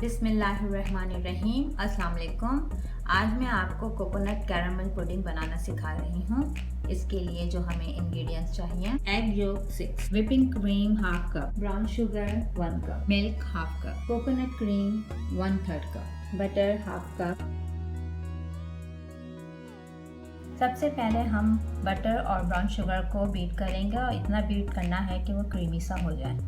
बिस्मिल्लाहिर्रहमानिर्रहीम। अस्सलाम वालेकुम। आज मैं आपको कोकोनट कैरामल पुडिंग बनाना सिखा रही हूँ। इसके लिए जो हमें इंग्रेडिएंट्स चाहिए, egg yolk 6, whipping cream half cup, brown sugar 1 cup, milk half cup, coconut cream 1/3 cup, butter half cup. सबसे पहले हम बटर और ब्राउन शुगर को बीट करेंगे और इतना बीट करना है कि वो क्रीमी सा हो जाए।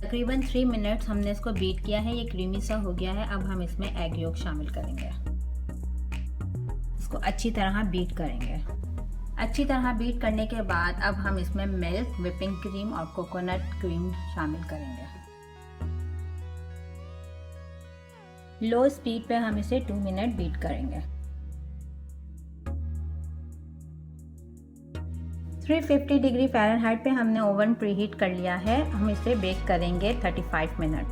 तकरीबन 3 मिनट्स हमने इसको बीट किया है, ये क्रीमी सा हो गया है। अब हम इसमें एग योक शामिल करेंगे, इसको अच्छी तरह बीट करेंगे। अच्छी तरह बीट करने के बाद अब हम इसमें मिल्क, व्हिपिंग क्रीम और कोकोनट क्रीम शामिल करेंगे। लो स्पीड पे हम इसे 2 मिनट बीट करेंगे। 350 डिग्री फ़ारेनहाइट पे हमने ओवन प्रीहीट कर लिया है। हम इसे बेक करेंगे 35 मिनट।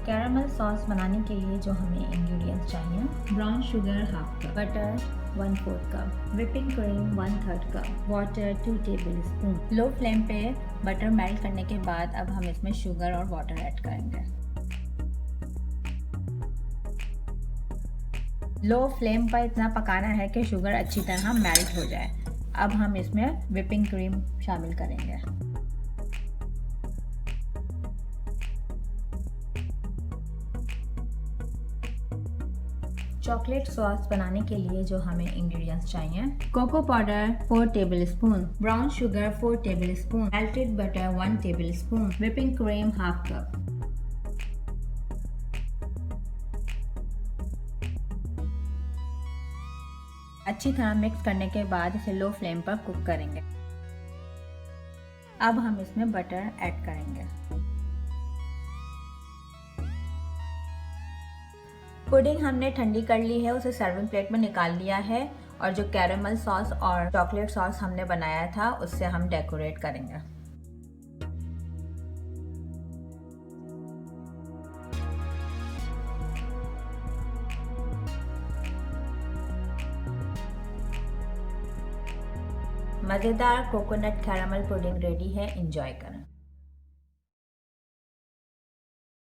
कैरामल सॉस बनाने के लिए जो हमें इंग्रेडिएंट्स चाहिए, brown sugar half cup, butter 1/4 cup, whipping cream 1/3 cup, water 2 table spoon. Low flame पे बटर मेल्ट करने के बाद अब हम इसमें शुगर और वाटर ऐड करेंगे। लो फ्लेम पर इतना पकाना है कि शुगर अच्छी तरह मेल्ट हो जाए। अब हम इसमें व्हिपिंग क्रीम शामिल करेंगे। चॉकलेट सॉस बनाने के लिए जो हमें इंग्रेडिएंट्स चाहिए, cocoa powder 4 tablespoon, brown sugar 4 tablespoon, melted butter 1 tablespoon, whipping cream half cup. अच्छी तरह मिक्स करने के बाद इसे लो फ्लेम पर कुक करेंगे। अब हम इसमें बटर ऐड करेंगे। पुडिंग हमने ठंडी कर ली है, उसे सर्विंग प्लेट में निकाल लिया है और जो कैरामल सॉस और चॉकलेट सॉस हमने बनाया था उससे हम डेकोरेट करेंगे। मज़ेदार कोकोनट कैरामल पुडिंग रेडी है, एंजॉय करें।